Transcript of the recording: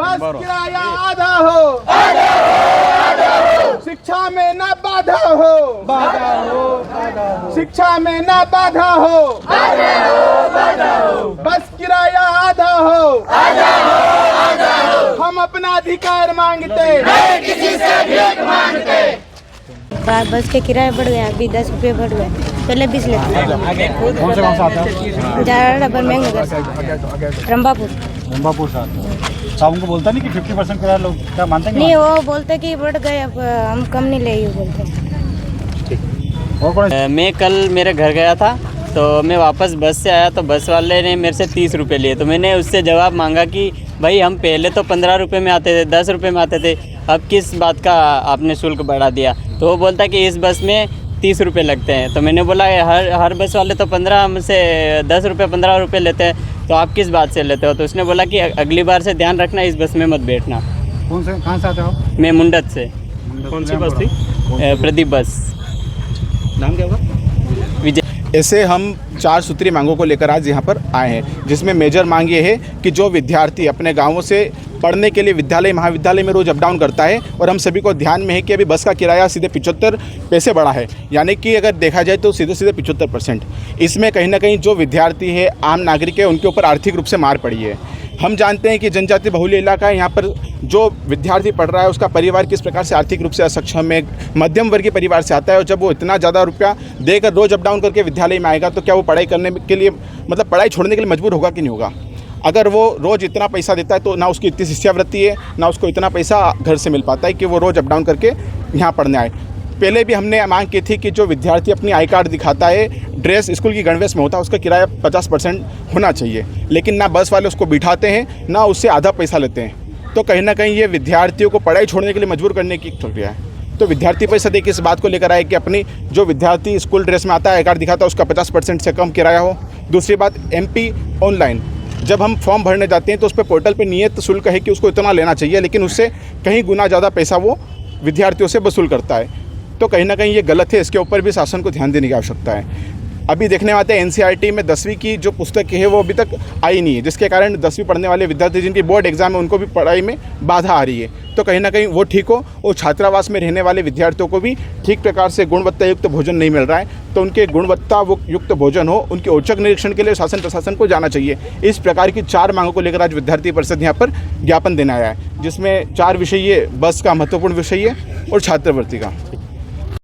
बस किराया आधा हो, शिक्षा में ना बाधा हो, शिक्षा में ना बाधा हो, बस किराया आधा हो, हम अपना अधिकार मांगते, किसी से भीख मांगते। बस के किराए बढ़ गया, अभी 10 रुपये बढ़ गए, पहले 20 लेते थे। कौन से गाँव से आते हो? ज़्यादा महंगा रंबापुर से आते हो। साहब उनको बोलता नहीं कि 50% किराया लोग क्या मानते नहीं, वो बोलते कि बढ़ गए, अब हम कम नहीं ले बोलते। और कौन? मैं कल मेरे घर गया था तो मैं वापस बस से आया तो बस वाले ने मेरे से 30 रुपये लिए। तो मैंने उससे जवाब मांगा कि भाई हम पहले तो 15 रुपये में आते थे, 10 रुपये में आते थे, अब किस बात का आपने शुल्क बढ़ा दिया। तो वो बोलता कि इस बस में 30 रुपये लगते हैं। तो मैंने बोला हर बस वाले तो 15 हमसे 10 रुपये 15 रुपये लेते हैं, तो आप किस बात से लेते हो। तो उसने बोला कि अगली बार से ध्यान रखना, इस बस में मत बैठना। कौन से कहाँ से आते हो? मैं मुंडत से। कौन सी बस थी? प्रदीप बस। नाम क्या होगा? विजय। ऐसे हम 4 सूत्री मांगों को लेकर आज यहाँ पर आए हैं, जिसमें मेजर मांग ये है कि जो विद्यार्थी अपने गांवों से पढ़ने के लिए विद्यालय महाविद्यालय में रोज़ अप डाउन करता है, और हम सभी को ध्यान में है कि अभी बस का किराया सीधे 75 पैसे बढ़ा है, यानी कि अगर देखा जाए तो सीधे 75%। इसमें कहीं ना कहीं जो विद्यार्थी है, आम नागरिक है, उनके ऊपर आर्थिक रूप से मार पड़ी है। हम जानते हैं कि जनजाति बहुल इलाका है, यहाँ पर जो विद्यार्थी पढ़ रहा है उसका परिवार किस प्रकार से आर्थिक रूप से असक्षम है, मध्यम वर्गीय परिवार से आता है, और जब वो इतना ज़्यादा रुपया देकर रोज़ अप डाउन करके विद्यालय में आएगा तो क्या वो पढ़ाई करने के लिए, मतलब पढ़ाई छोड़ने के लिए मजबूर होगा कि नहीं होगा। अगर वो रोज़ इतना पैसा देता है तो ना उसकी इतनी शिष्यावृत्ति है, ना उसको इतना पैसा घर से मिल पाता है कि वो रोज़ अप डाउन करके यहाँ पढ़ने आए। पहले भी हमने मांग की थी कि जो विद्यार्थी अपनी आई कार्ड दिखाता है, ड्रेस स्कूल की गणवेश में होता है, उसका किराया 50% होना चाहिए, लेकिन ना बस वाले उसको बिठाते हैं, ना उससे आधा पैसा लेते हैं। तो कहीं ना कहीं ये विद्यार्थियों को पढ़ाई छोड़ने के लिए मजबूर करने की प्रक्रिया है। तो विद्यार्थी परिषद एक इस बात को लेकर आए कि अपनी जो विद्यार्थी स्कूल ड्रेस में आता है, आई कार्ड दिखाता है, उसका 50% से कम किराया हो। दूसरी बात, MP ऑनलाइन जब हम फॉर्म भरने जाते हैं तो उस पर पोर्टल पर नियत शुल्क है कि उसको इतना लेना चाहिए, लेकिन उससे कहीं गुना ज़्यादा पैसा वो विद्यार्थियों से वसूल करता है। तो कहीं ना कहीं ये गलत है, इसके ऊपर भी शासन को ध्यान देने की आवश्यकता है। अभी देखने आते हैं NCERT में 10वीं की जो पुस्तक है वो अभी तक आई नहीं है, जिसके कारण 10वीं पढ़ने वाले विद्यार्थी जिनकी बोर्ड एग्जाम है उनको भी पढ़ाई में बाधा आ रही है। तो कहीं ना कहीं वो ठीक हो, और छात्रावास में रहने वाले विद्यार्थियों को भी ठीक प्रकार से गुणवत्ता युक्त भोजन नहीं मिल रहा है, तो उनके गुणवत्ता युक्त भोजन हो, उनके औचक निरीक्षण के लिए शासन प्रशासन को जाना चाहिए। इस प्रकार की 4 मांगों को लेकर आज विद्यार्थी परिषद यहाँ पर ज्ञापन देने आया है, जिसमें 4 विषय, बस का महत्वपूर्ण विषय है और छात्रवृत्ति का।